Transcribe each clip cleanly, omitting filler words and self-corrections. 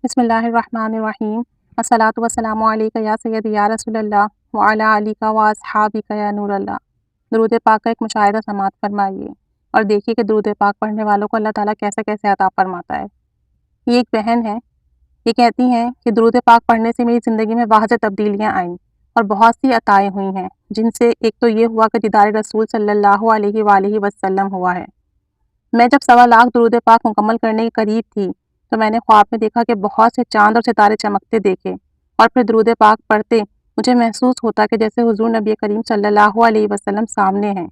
بسم اللہ الرحمن الرحیم۔ الصلاۃ والسلام علیک یا سیدی یا رسول اللہ وعلی آلک و اصحابک یا نور اللہ۔ درود پاک کا ایک مشاہدہ سماعت فرمائیے اور دیکھیے کہ درود پاک پڑھنے والوں کو اللہ تعالیٰ کیسے کیسے عطا فرماتا ہے۔ یہ ایک بہن ہے، یہ کہتی ہیں کہ درود پاک پڑھنے سے میری زندگی میں واضح تبدیلیاں آئیں اور بہت سی عطائیں ہوئی ہیں، جن سے ایک تو یہ ہوا کہ دیدار رسول صلی اللہ علیہ وآلہ وسلم ہوا ہے۔ میں جب 1.25 لاکھ درود پاک مکمل کرنے کے قریب تھی تو میں نے خواب میں دیکھا کہ بہت سے چاند اور ستارے چمکتے دیکھے، اور پھر درود پاک پڑھتے مجھے محسوس ہوتا کہ جیسے حضور نبی کریم صلی اللہ علیہ وسلم سامنے ہیں۔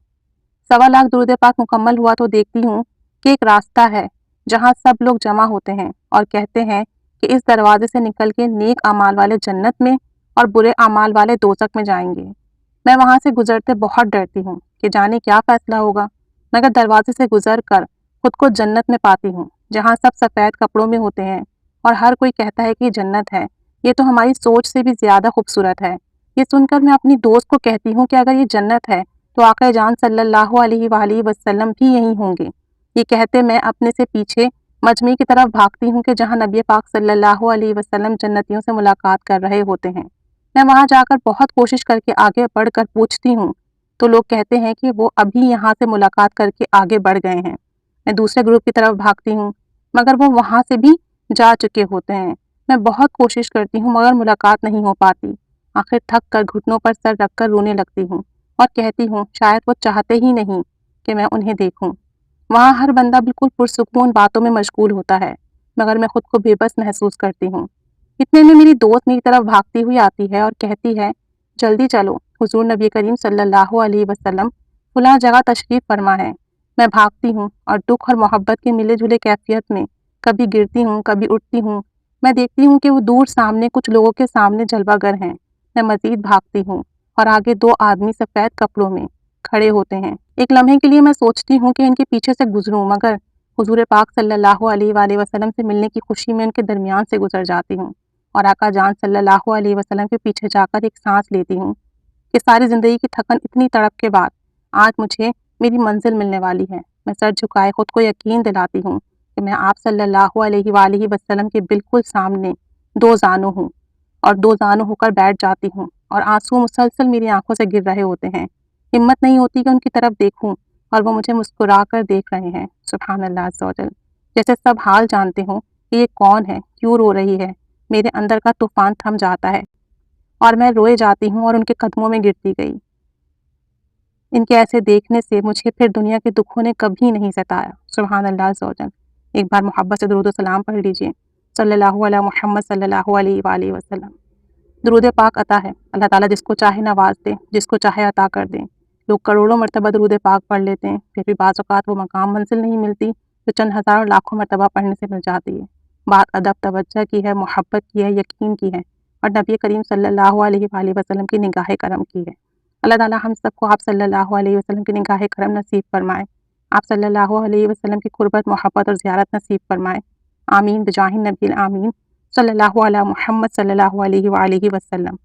1.25 لاکھ درود پاک مکمل ہوا تو دیکھتی ہوں کہ ایک راستہ ہے جہاں سب لوگ جمع ہوتے ہیں اور کہتے ہیں کہ اس دروازے سے نکل کے نیک اعمال والے جنت میں اور برے اعمال والے دوزخ میں جائیں گے۔ میں وہاں سے گزرتے بہت ڈرتی ہوں کہ جانے کیا فیصلہ ہوگا، مگر دروازے سے گزر کر خود کو جنت میں پاتی ہوں، جہاں سب سفید کپڑوں میں ہوتے ہیں اور ہر کوئی کہتا ہے کہ یہ جنت ہے۔ یہ تو ہماری سوچ سے بھی زیادہ خوبصورت ہے۔ یہ سن کر میں اپنی دوست کو کہتی ہوں کہ اگر یہ جنت ہے تو آقا جان صلی اللہ علیہ وآلہ وسلم بھی یہیں ہوں گے۔ یہ کہتے میں اپنے سے پیچھے مجمع کی طرف بھاگتی ہوں کہ جہاں نبی پاک صلی اللہ علیہ وسلم جنتیوں سے ملاقات کر رہے ہوتے ہیں۔ میں وہاں جا کر بہت کوشش کر کے آگے بڑھ کر پوچھتی ہوں تو لوگ کہتے ہیں کہ وہ ابھی یہاں سے ملاقات کر کے آگے بڑھ گئے ہیں۔ میں دوسرے گروپ کی طرف بھاگتی ہوں مگر وہ وہاں سے بھی جا چکے ہوتے ہیں۔ میں بہت کوشش کرتی ہوں مگر ملاقات نہیں ہو پاتی۔ آخر تھک کر گھٹنوں پر سر رکھ کر رونے لگتی ہوں اور کہتی ہوں شاید وہ چاہتے ہی نہیں کہ میں انہیں دیکھوں۔ وہاں ہر بندہ بالکل پرسکون باتوں میں مشغول ہوتا ہے مگر میں خود کو بے بس محسوس کرتی ہوں۔ اتنے میں میری دوست میری طرف بھاگتی ہوئی آتی ہے اور کہتی ہے جلدی چلو، حضور نبی کریم صلی اللہ علیہ وسلم فلاں جگہ تشریف فرما ہے۔ میں بھاگتی ہوں اور دکھ اور محبت کے ملے جلے کیفیت میں کبھی گرتی ہوں کبھی اٹھتی ہوں۔ میں دیکھتی ہوں کہ وہ دور سامنے کچھ لوگوں کے سامنے جلوہ گر ہیں۔ میں مزید بھاگتی ہوں اور آگے 2 آدمی سفید کپڑوں میں کھڑے ہوتے ہیں۔ ایک لمحے کے لیے میں سوچتی ہوں کہ ان کے پیچھے سے گزروں، مگر حضور پاک صلی اللہ علیہ وآلہ وسلم سے ملنے کی خوشی میں ان کے درمیان سے گزر جاتی ہوں اور آقا جان صلی اللہ علیہ وسلم کے پیچھے جا کر ایک سانس لیتی ہوں کہ ساری زندگی کی تھکن اتنی تڑپ کے بعد آج مجھے میری منزل ملنے والی ہے۔ میں سر جھکائے خود کو یقین دلاتی ہوں کہ میں آپ صلی اللہ علیہ وآلہ وسلم کے بالکل سامنے 2 زانو ہوں، اور 2 زانو ہو کر بیٹھ جاتی ہوں اور آنسو مسلسل میری آنکھوں سے گر رہے ہوتے ہیں۔ ہمت نہیں ہوتی کہ ان کی طرف دیکھوں اور وہ مجھے مسکرا کر دیکھ رہے ہیں۔ سبحان اللہ عز و جل، جیسے سب حال جانتے ہوں کہ یہ کون ہے، کیوں رو رہی ہے۔ میرے اندر کا طوفان تھم جاتا ہے اور میں روئے جاتی ہوں اور ان کے قدموں میں گرتی گئی۔ ان کے ایسے دیکھنے سے مجھے پھر دنیا کے دکھوں نے کبھی نہیں ستایا۔ سبحان اللہ عز و جل۔ ایک بار محبت سے درود و سلام پڑھ لیجئے صلی اللہ علیہ محمد صلی اللہ علیہ وآلہ وسلم۔ درود پاک عطا ہے، اللہ تعالیٰ جس کو چاہے نواز دے، جس کو چاہے عطا کر دیں۔ لوگ کروڑوں مرتبہ درود پاک پڑھ لیتے ہیں، پھر بھی بعض اوقات وہ مقام منزل نہیں ملتی جو چند ہزار لاکھوں مرتبہ پڑھنے سے مل جاتی ہے۔ بات ادب توجہ کی ہے، محبت کی ہے، یقین کی ہے، اور نبی کریم صلی اللہ علیہ وآلہ وسلم کی نگاہ کرم کی ہے۔ اللہ تعالیٰ ہم سب کو آپ صلی اللہ علیہ وسلم کی نگاہ کرم نصیب فرمائے، آپ صلی اللہ علیہ وسلم کی قربت محبت اور زیارت نصیب فرمائے۔ آمین بجاہ النبی الآمین، صلی اللہ علیہ محمد صلی اللہ علیہ وآلہ وسلم۔